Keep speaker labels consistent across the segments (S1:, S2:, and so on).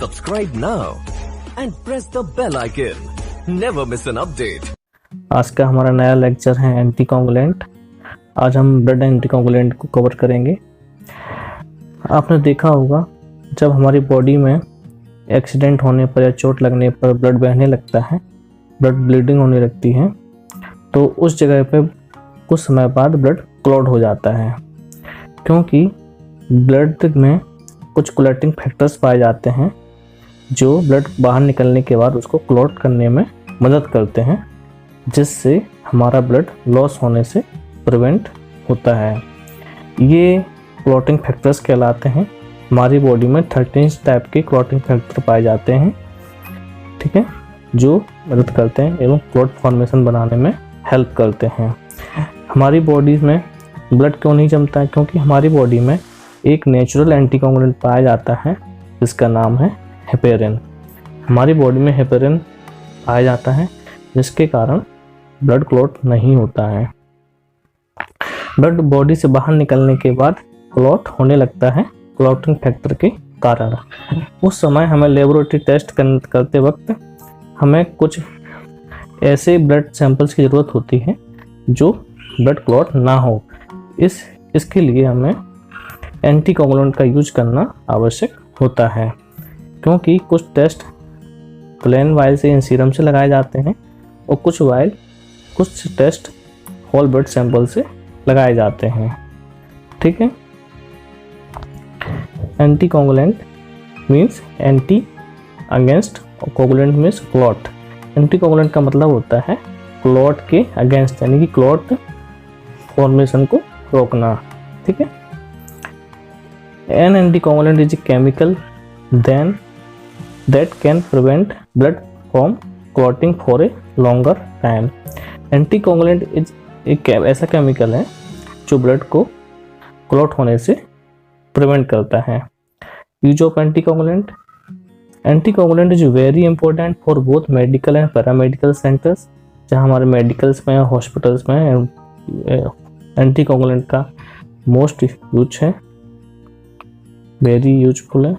S1: Subscribe now and press the bell icon. Never miss an update.
S2: आज का हमारा नया लेक्चर है एंटीकोगुलेंट। आज हम ब्लड एंटीकोगुलेंट को कवर करेंगे। आपने देखा होगा जब हमारी बॉडी में एक्सीडेंट होने पर या चोट लगने पर ब्लड बहने लगता है, ब्लड ब्लीडिंग होने लगती है, तो उस जगह पे कुछ समय बाद ब्लड क्लॉट हो जाता है, क्योंकि ब्लड में कुछ क्लॉटिंग फैक्टर्स पाए जाते हैं जो ब्लड बाहर निकलने के बाद उसको क्लॉट करने में मदद करते हैं, जिससे हमारा ब्लड लॉस होने से प्रिवेंट होता है। ये क्लॉटिंग फैक्टर्स कहलाते हैं। हमारी बॉडी में 13 टाइप के क्लॉटिंग फैक्टर पाए जाते हैं, ठीक है, जो मदद करते हैं एवं क्लॉट फॉर्मेशन बनाने में हेल्प करते हैं। हमारी बॉडी में ब्लड क्यों नहीं जमता है? क्योंकि हमारी बॉडी में एक नेचुरल एंटीकोगुलेंट पाया जाता है जिसका नाम है हेपेरिन। हमारी बॉडी में हेपेरिन पाया जाता है जिसके कारण ब्लड क्लॉट नहीं होता है। ब्लड बॉडी से बाहर निकलने के बाद क्लॉट होने लगता है क्लॉटिंग फैक्टर के कारण। उस समय हमें लेबोरेटरी टेस्ट करते वक्त हमें कुछ ऐसे ब्लड सैंपल्स की ज़रूरत होती है जो ब्लड क्लॉट ना हो। इसके लिए हमें एंटीकोगुलेंट का यूज करना आवश्यक होता है, क्योंकि कुछ टेस्ट प्लेन वायल से इन सीरम से लगाए जाते हैं और कुछ टेस्ट होल ब्लड सैंपल से लगाए जाते हैं, ठीक है। Anticoagulant means anti against, coagulant means clot. Anticoagulant का मतलब होता है क्लॉट के अगेंस्ट, यानी कि क्लॉट फॉर्मेशन को रोकना, ठीक है। An anticoagulant is a chemical that can prevent blood from clotting for a longer time. Anticoagulant is एक ऐसा केमिकल है जो ब्लड को क्लॉट होने से प्रिवेंट करता है। Use of anticoagulant. Anticoagulant is very important for both medical and paramedical centres. जहाँ हमारे मेडिकल्स में, हॉस्पिटल्स में एंटीकोगुलेंट का मोस्ट यूज है, वेरी यूजफुल है।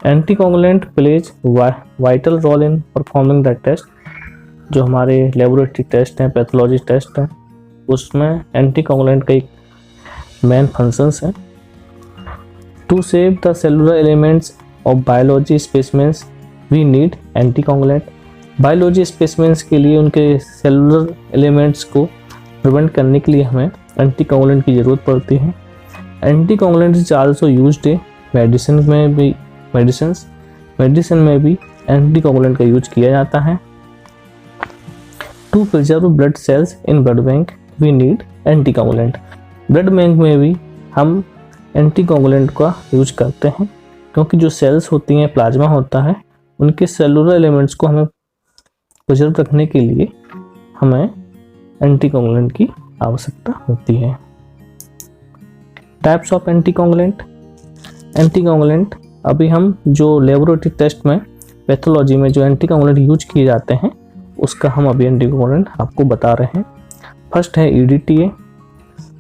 S2: Anticoagulant plays vital role in performing the test. जो हमारे लेबोरेटरी टेस्ट हैं, पैथोलॉजी टेस्ट हैं, उसमें एंटीकोगुलेंट का एक मेन फंक्शंस है। To save the cellular elements of biology specimens we need anticoagulant. Biology specimens के लिए उनके सेलुलर एलिमेंट्स को प्रिवेंट करने के लिए हमें एंटीकोगुलेंट की ज़रूरत पड़ती है। Anticoagulant is also used in medicine में भी एंटीकोगुलेंट का यूज किया जाता है। To preserve blood cells in blood bank we need anticoagulant. Blood bank में भी हम एंटीकोगुलेंट का यूज करते हैं, क्योंकि जो सेल्स होती हैं, प्लाज्मा होता है, उनके सेलुलर एलिमेंट्स को हमें प्रिजर्व रखने के लिए हमें एंटीकोगुलेंट की आवश्यकता होती है। Types of anticoagulant. एंटीकोगुलेंट अभी हम जो लेबोरेटरी टेस्ट में, पैथोलॉजी में जो एंटीकोगुलेंट यूज किए जाते हैं उसका हम अभी एंटीकोगुलेंट आपको बता रहे हैं। फर्स्ट है EDTA,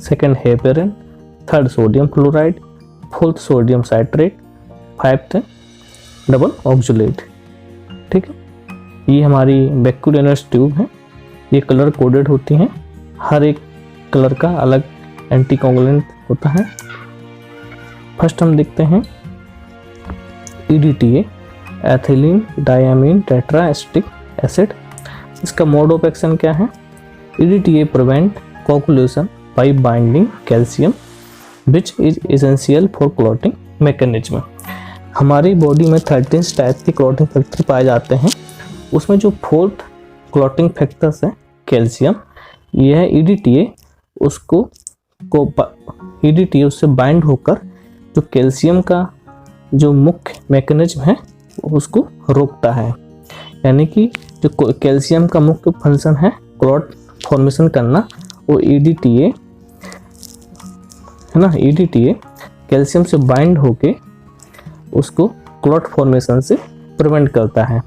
S2: second heparin, third sodium fluoride, fourth sodium citrate, fifth double oxalate, ठीक है। ये हमारी बैक्यूलेनस ट्यूब है, ये कलर कोडेड होती हैं, हर एक कलर का अलग एंटीकोगुलेंट होता है। फर्स्ट हम देखते हैं EDTA, एथिलीन डायमीन टेट्राएसिटिक एसिड। इसका मोड ऑफ एक्शन क्या है? EDTA prevent coagulation bye binding calcium which is essential for clotting mechanism. हमारी बॉडी में 13 टाइप के क्लॉटिंग फैक्टर पाए जाते हैं। उसमें जो फोर्थ क्लॉटिंग फैक्टर्स है कैल्शियम, यह है EDTA EDTA उससे बाइंड होकर जो कैल्शियम का जो मुख्य मैकेनिज्म है उसको रोकता है। यानी कि जो कैल्शियम का मुख्य फंक्शन है क्लॉट फॉर्मेशन करना, वो EDTA है ना, EDTA कैल्शियम से बाइंड होके उसको क्लॉट फॉर्मेशन से प्रिवेंट करता है,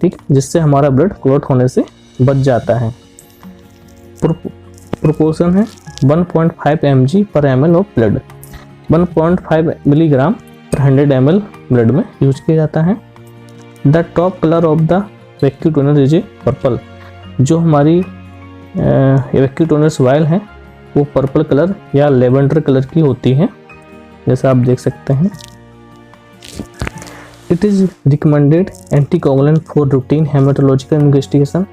S2: ठीक, जिससे हमारा ब्लड क्लॉट होने से बच जाता है। प्रोपोर्शन है 1.5 mg/ml ऑफ ब्लड। 1.5 मिलीग्राम पर 100 ml ब्लड में यूज किया जाता है। The top colour of the vacuum toner is a purple. जो हमारी वैक्यूम टोनर वायल है वो पर्पल कलर या लेवेंडर कलर की होती है, जैसा आप देख सकते हैं। It is recommended anticoagulant for routine haematological investigation.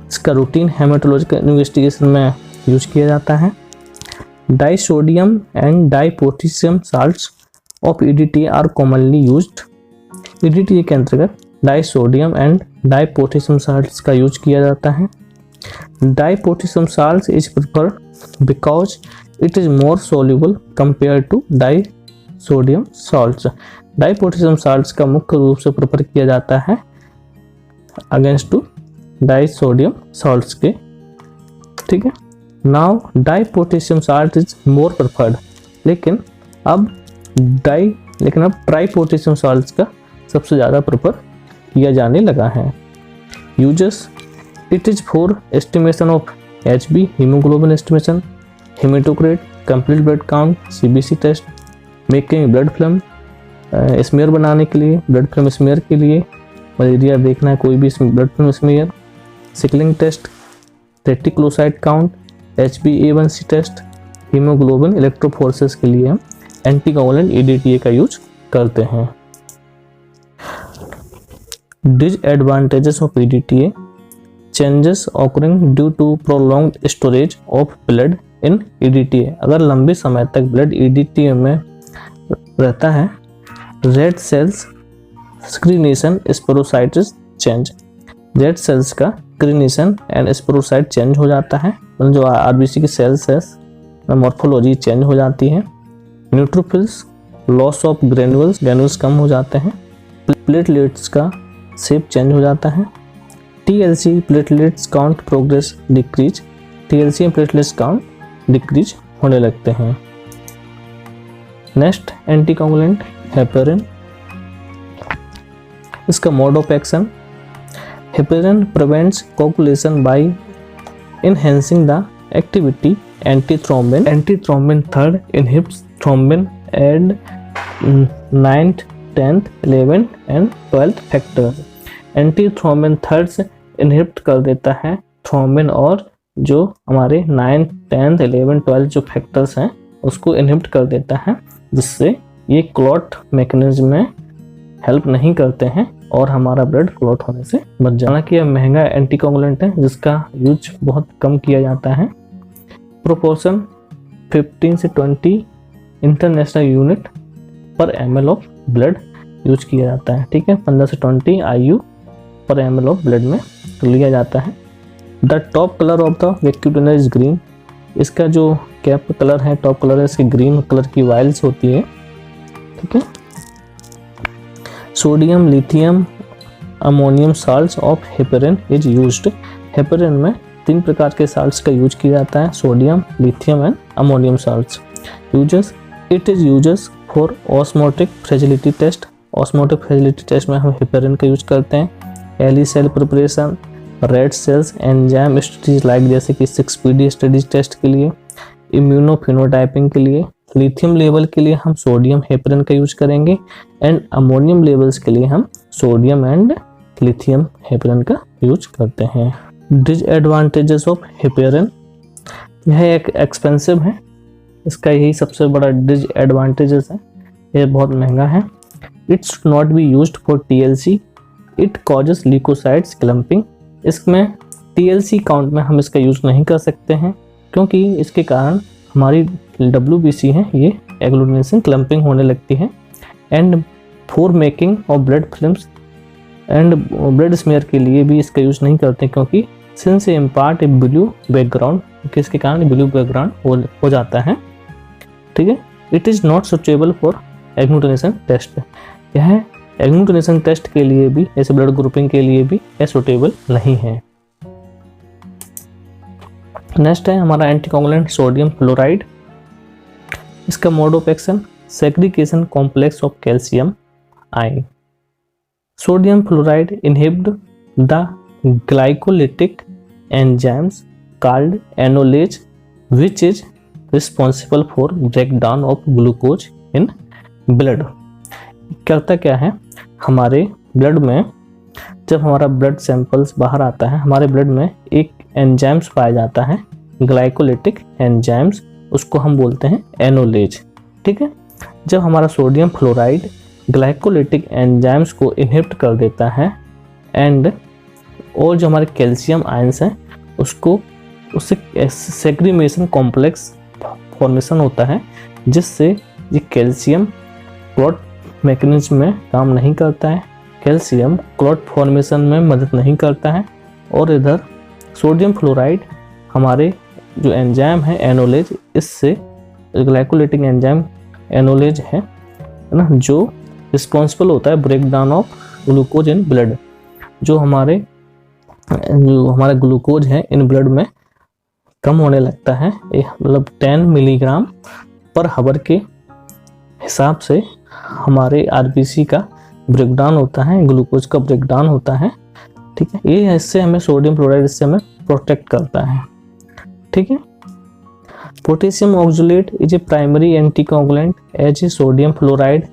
S2: इसका रूटीन हेमाटोलॉजिकल इन्वेस्टिगेशन में यूज किया जाता है। Di sodium and di potassium salts of EDTA are commonly used. EDTA के अंतर्गत di sodium and di potassium salts का यूज किया जाता है। Di potassium salts is preferred because it is more soluble compare to di sodium salts. Di potassium salts का मुख्य रूप से प्रेफर किया जाता है against to di sodium salts के, ठीक है। Now di potassium salt is more preferred, लेकिन अब ट्राई पोटेशियम साल्ट्स का सबसे ज़्यादा प्रेफर किया जाने लगा है। Uses it is for estimation of HB, haemoglobin estimation, haematocrit, complete blood count, CBC test, making blood film, smear बनाने के लिए, ब्लड फिल्म स्मेयर के लिए, मलेरिया देखना है कोई भी blood film smear, sickling test, reticulocyte count, HbA1c test, haemoglobin electrophoresis के लिए हम एंटीकोगुलेंट EDTA का यूज करते हैं। Disadvantages of EDTA, changes occurring due to prolonged storage of blood in EDTA। अगर लंबे समय तक ब्लड EDTA में रहता है, red cells crenation spherocytes change. Red cells का क्रीनेशन एंड स्पोरोसाइट चेंज हो जाता है, मतलब जो RBC की सेल्स है मॉर्फोलॉजी चेंज हो जाती है। न्यूट्रोफिल्स, लॉस ऑफ ग्रेन्यूल्स कम हो जाते हैं। प्लेटलेट्स का शेप चेंज हो जाता है। TLC platelets count progress decrease. TLC में प्लेटलेट्स काउंट डिक्रीज होने लगते हैं। Next anticoagulant heparin. इसका mode of action, heparin prevents coagulation by enhancing the activity antithrombin. Antithrombin third inhibits thrombin and 9th, 10th, 11th and 12th factor. Antithrombin third से inhibit कर देता है thrombin और जो हमारे 9th, 10th, 11th, 12th जो factors हैं उसको इनहिबिट कर देता है, जिससे ये क्लॉट मैकेनिज्म में हेल्प नहीं करते हैं और हमारा ब्लड क्लॉट होने से बच जाना। कि यह महंगा एंटीकोगुलेंट है जिसका यूज बहुत कम किया जाता है। प्रोपोर्शन 15 से 20 इंटरनेशनल यूनिट पर ml ऑफ ब्लड यूज किया जाता है, ठीक है। 15 से 20 IU पर ml ऑफ ब्लड में लिया जाता है। The top colour of the vacuum toner is green. इसका जो कैप कलर है, टॉप कलर है, इसकी ग्रीन कलर की वायल्स होती है, ठीक है। Sodium, lithium, ammonium salts of heparin is used. Heparin में 3 प्रकार के साल्ट्स का यूज किया जाता है, sodium, lithium and ammonium salts. Uses it is uses for osmotic fragility test. Osmotic fragility test में हम हेपेरिन का यूज करते हैं। LE cell preparation, red cells enzyme studies like जैसे कि 6PD स्टडीज टेस्ट के लिए, इम्यूनोफिनोटाइपिंग के लिए। लिथियम लेवल के लिए हम सोडियम हेपेरिन का यूज करेंगे एंड अमोनियम लेवल्स के लिए हम सोडियम एंड लिथियम हेपेरिन का यूज करते हैं। डिसएडवांटेजेस ऑफ हेपेरिन, यह एक एक्सपेंसिव है, इसका यही सबसे बड़ा डिसएडवांटेजेस है, यह बहुत महंगा है। It should not be used for TLC, it causes leucocytes clumping. इसमें TLC काउंट में हम इसका यूज नहीं कर सकते हैं क्योंकि इसके कारण हमारी WBC है ये एग्लूटिनेशन क्लम्पिंग होने लगती है। And for making of blood films and blood smear के लिए भी इसका यूज नहीं करते क्योंकि सिंस ए इम्पार्ट ए ब्लू बैकग्राउंड, क्योंकि इसके कारण ब्लू बैकग्राउंड हो जाता है, ठीक है। It is not suitable for agglutination test. यह एग्लूटिनेशन टेस्ट के लिए भी, ऐसे ब्लड ग्रुपिंग के लिए भी यह सुटेबल नहीं है। नेक्स्ट है हमारा एंटीकोगुलेंट सोडियम फ्लोराइड। इसका mode of action, segregation complex of calcium ion. Sodium fluoride inhibit the glycolytic enzymes called enolase which is responsible for breakdown of glucose in blood. करता क्या है, हमारे ब्लड में जब हमारा ब्लड सैंपल्स बाहर आता है, हमारे ब्लड में एक एंजाइम्स पाया जाता है, ग्लाइकोलिटिक एंजाइम्स, उसको हम बोलते हैं एनोलेज। ठीक है, जब हमारा सोडियम फ्लोराइड ग्लाइकोलिटिक एंजाइम्स को इनहिबिट कर देता है एंड और जो हमारे कैल्शियम आयंस हैं उससे सेग्रीगेशन कॉम्प्लेक्स फॉर्मेशन होता है, जिससे ये कैल्शियम क्लॉट मैकेनिज्म में काम नहीं करता है, कैल्शियम क्लॉट फॉर्मेशन में मदद नहीं करता है, और इधर सोडियम फ्लोराइड हमारे जो एंजाइम है एनोलेज, इससे ग्लाइकोलिटिक एंजाइम एनोलेज है ना, जो रिस्पॉन्सिबल होता है break down of glucose in blood. जो हमारा ग्लूकोज है इन ब्लड में कम होने लगता है, मतलब 10 मिलीग्राम पर हावर के हिसाब से हमारे आरबीसी का ब्रेकडाउन होता है, ग्लूकोज का ब्रेकडाउन होता है। ठीक है, ये इससे हमें सोडियम क्लोराइड इससे हमें प्रोटेक्ट करता है। ठीक है, potassium oxalate is a primary anticoagulant as a sodium fluoride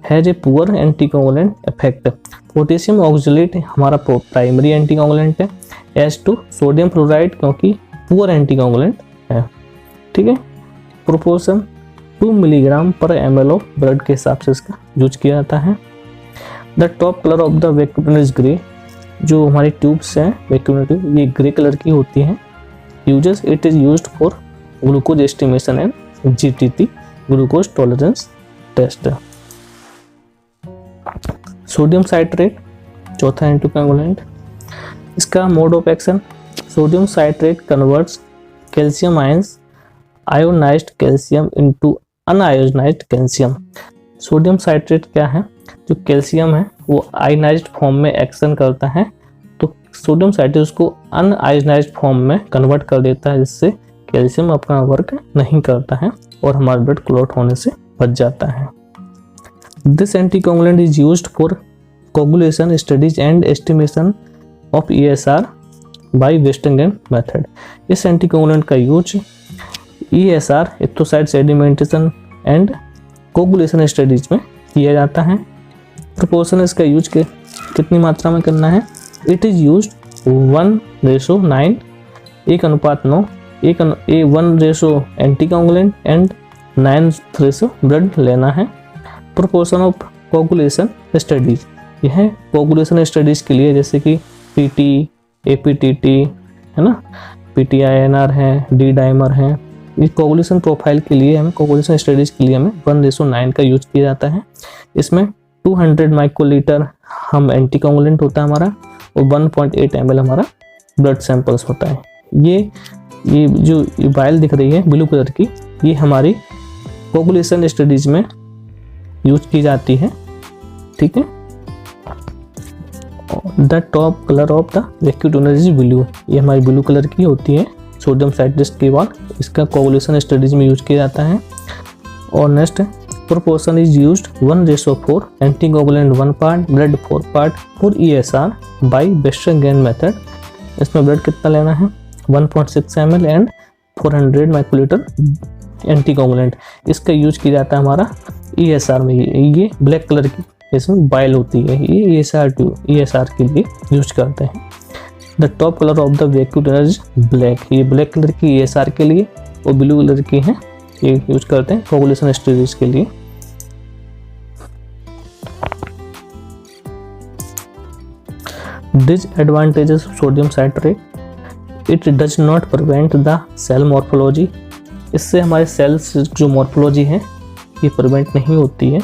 S2: has a poor anticoagulant effect. Potassium oxalate हमारा प्राइमरी एंटीकोगुलेंट है एज टू सोडियम फ्लोराइड, क्योंकि पुअर एंटीकोगुलेंट है। ठीक है, प्रोपोर्शन 2 मिलीग्राम पर ml ऑफ ब्लड के हिसाब से इसका यूज किया जाता है। The top colour of the vacuum is grey. जो हमारी ट्यूब्स हैं वैक्यूम ट्यूब, ये ग्रे कलर की होती हैं। Uses, it is used for glucose estimation and GTT glucose tolerance test. Sodium citrate चौथा एंटीकोगुलेंट, इसका mode of action, sodium citrate converts calcium ions ionised calcium into unionised calcium. Sodium citrate क्या है, जो calcium है वो ionised form में action करता है, तो सोडियम साइट्रेट उसको अनआयोनाइज्ड फॉर्म में कन्वर्ट कर देता है, जिससे कैल्शियम अपना वर्क नहीं करता है और हमारा ब्लड क्लॉट होने से बच जाता है। This anticoagulant is used for coagulation studies and estimation of ESR by Westergren method. इस एंटीकोगुलेंट का use ESR erythrocyte sedimentation and coagulation studies में किया जाता है। प्रोपोर्शन इसका यूज के कितनी मात्रा में करना है, it is used 1:9, 1:9, 1 anticoagulant and 9 blood लेना है। प्रोपोर्शन ऑफ कोगुलेशन स्टडीज, यह कोगुलेशन स्टडीज के लिए जैसे कि PT, APTT है ना, PTINR है, D डाइमर है, ये कोगुलेशन प्रोफाइल के लिए हमें, कोगुलेशन स्टडीज के लिए हमें 1:9 का यूज किया जाता है। इसमें 200 माइक्रोलीटर हम एंटीकोगुलेंट होता है हमारा, और 1.8 ml हमारा ब्लड सैंपल्स होता है। ये जो वायल दिख रही है ब्लू कलर की, ये हमारी कोगुलेशन स्टडीज में यूज की जाती है। ठीक है, the top colour of the vacuum tuner is blue, ये हमारी ब्लू कलर की होती है सोडियम साइट्रेट के बाद, इसका कोगुलेशन स्टडीज में यूज किया जाता है। और next proportion is used 1:4, anticoagulant 1 part, blood 4 part for ESR by Westergren method. इसमें ब्लड कितना लेना है, 1.6 ml एंड 400 माइक्रोलीटर एंटीकोगुलेंट। इसका यूज किया जाता है हमारा ESR में, ये ब्लैक कलर की इसमें बाइल होती है, ये ESR के लिए यूज करते हैं। The top colour of the vacuum tuner is black, ये ब्लैक कलर की ESR के लिए और ब्लू कलर की है, ये यूज करते हैं कोगुलेशन स्टडीज के लिए। Disadvantages of sodium citrate, it does not prevent the cell morphology, इससे हमारे सेल्स जो मॉर्फोलॉजी है ये प्रिवेंट नहीं होती है।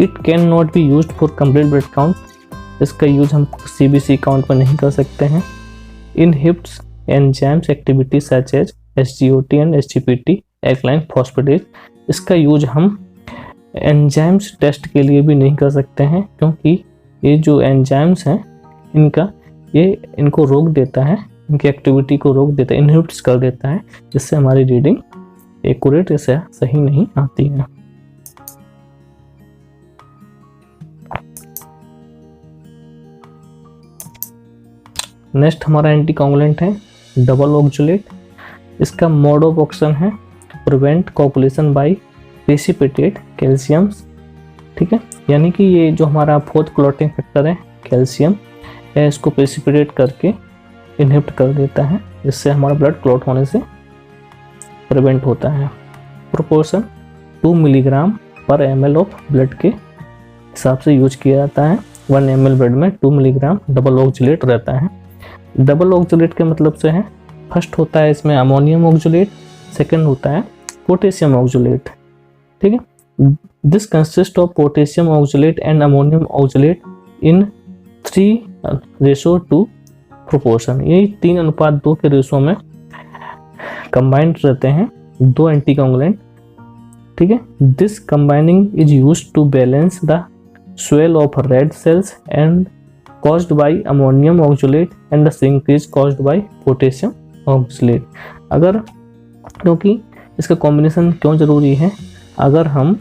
S2: It can not be used for complete blood count, इसका यूज हम CBC काउंट पर नहीं कर सकते हैं। Inhibits enzymes activity such as SGOT and SGPT alkaline phosphatase, इसका यूज हम एंजाइम्स टेस्ट के लिए भी नहीं कर सकते हैं, क्योंकि ये जो एंजाइम्स हैं इनको रोक देता है, इनकी एक्टिविटी को रोक देता है, इनहिबिट्स कर देता है, जिससे हमारी रीडिंग एक्यूरेट ऐसे सही नहीं आती है। नेक्स्ट हमारा एंटीकोगुलेंट है डबल ऑक्सलेट, इसका मोड ऑफ एक्शन है prevent coagulation by precipitate calcium, ठीक है, यानी कि ये जो हमारा फोर्थ क्लॉटिंग फैक्टर है कैल्शियम है, इसको प्रेसिपिटेट करके इनहिबिट कर देता है, जिससे हमारा ब्लड क्लॉट होने से प्रिवेंट होता है। प्रोपोर्शन 2 मिलीग्राम पर ml ऑफ ब्लड के हिसाब से यूज किया जाता है। 1 ml ब्लड में 2 मिलीग्राम डबल ऑक्जुलेट रहता है। डबल ऑक्जुलेट के मतलब से है, फर्स्ट होता है इसमें अमोनियम ऑक्जुलेट, सेकंड होता है पोटेशियम ऑक्जुलेट, ठीक है। This consist of potassium oxalate and ammonium oxalate in 3:2 proportion. ये 3:2 के रेशो में कंबाइंड रहते हैं 2 एंटीकोगुलेंट, ठीक है। This combining is used to balance the swell of red cells and caused by ammonium oxalate and the shrinkage caused by potassium oxalate। अगर, क्योंकि इसका कॉम्बिनेशन क्यों ज़रूरी है, अगर हम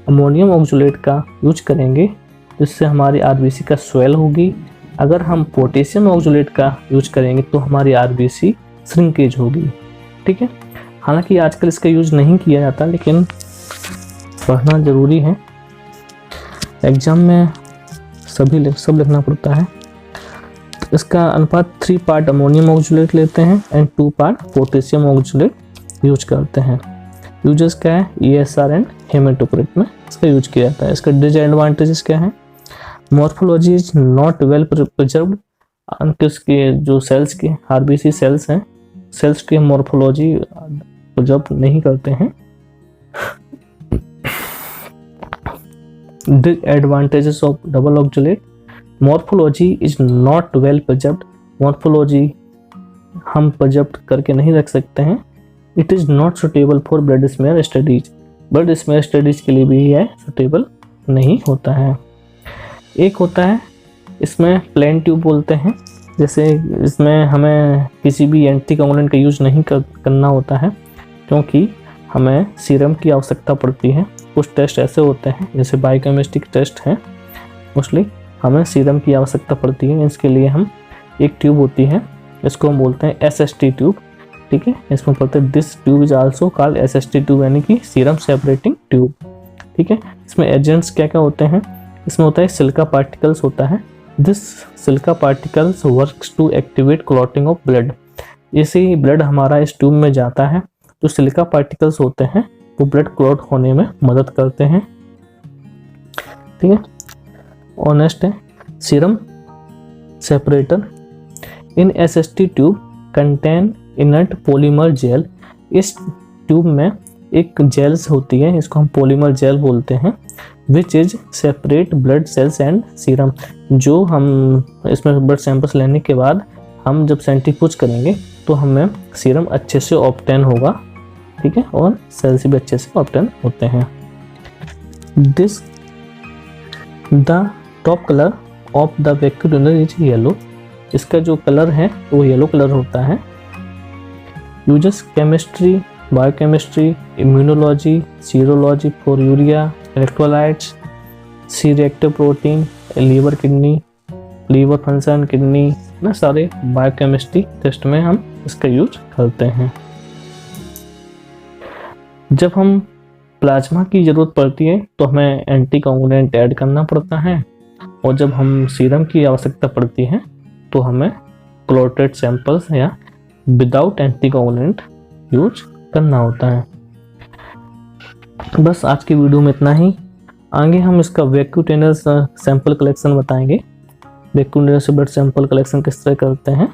S2: अमोनियम ऑक्जुलेट का यूज करेंगे तो इससे हमारी आरबीसी का स्वेल होगी, अगर हम पोटेशियम ऑक्जुलेट का यूज करेंगे तो हमारी आरबीसी श्रिंकेज होगी, ठीक है। हालांकि आजकल इसका यूज नहीं किया जाता, लेकिन पढ़ना ज़रूरी है, एग्जाम में सब लिखना पड़ता है। इसका अनुपात 3 पार्ट अमोनियम ऑक्जुलेट लेते हैं एंड 2 पार्ट पोटेशियम ऑक्जुलेट यूज करते हैं। यूजेस क्या है, ESR एंड हेमेटोक्रिट में इसका यूज किया जाता है। इसका डिसएडवांटेजेस क्या है, morphology is not well preserved, किसके जो सेल्स के आरबीसी सेल्स हैं, सेल्स की मॉर्फोलॉजी प्रिजर्व नहीं करते हैं। Disadvantages of double oxalate, morphology is not well preserved, morphology हम preserved करके नहीं रख सकते हैं। It is not suitable for blood smear studies, blood smear studies के लिए भी यह suitable नहीं होता है। एक होता है इसमें प्लेन ट्यूब बोलते हैं, जैसे इसमें हमें किसी भी एंटीकोगुलेंट का यूज नहीं करना होता है, क्योंकि हमें सीरम की आवश्यकता पड़ती है। कुछ टेस्ट ऐसे होते हैं जैसे बायोकेमिस्ट्री टेस्ट हैं, मोस्टली हमें सीरम की आवश्यकता पड़ती है। इसके लिए हम एक ट्यूब होती है, इसको हम बोलते हैं SST ट्यूब, ठीक है। इसमें बोलते हैं this tube is also called SST tube, यानी कि सीरम सेपरेटिंग ट्यूब, ठीक है। इसमें एजेंट्स क्या क्या होते हैं, इसमें होता है सिलिका पार्टिकल्स होता है। This silica particles works to activate clotting of blood. जैसे ही ब्लड हमारा इस ट्यूब में जाता है तो सिलिका पार्टिकल्स होते हैं वो ब्लड क्लॉट होने में मदद करते हैं, ठीक है। और नेक्स्ट है serum separator. In SST tube contain inert polymer gel. इस ट्यूब में एक जेल्स होती है, इसको हम पॉलीमर जेल बोलते हैं, which is separate blood cells and serum. जो हम इसमें ब्लड सैंपल्स लेने के बाद हम जब सेंट्रीफ्यूज करेंगे तो हमें सीरम अच्छे से ऑब्टेन होगा, ठीक है, और सेल्स भी अच्छे से ऑब्टेन होते हैं। This the top colour of the vacuum tuner is yellow. इसका जो कलर है वो येलो कलर होता है। Uses chemistry, biochemistry, immunology, serology for urea, electrolytes, C reactive protein, liver kidney, liver function, kidney ना, सारे बायोकेमिस्ट्री टेस्ट में हम इसका यूज करते हैं। जब हम प्लाज्मा की ज़रूरत पड़ती है तो हमें एंटीकोगुलेंट ऐड करना पड़ता है, और जब हम सीरम की आवश्यकता पड़ती है तो हमें क्लॉटेड सैंपल्स या विदाउट एंटीकोगुलेंट यूज करना होता है। बस आज की वीडियो में इतना ही। आगे हम इसका वैक्यूम ट्यूनर सैंपल कलेक्शन बताएंगे, वैक्यूम ट्यूनर से ब्लड सैंपल कलेक्शन किस तरह करते हैं।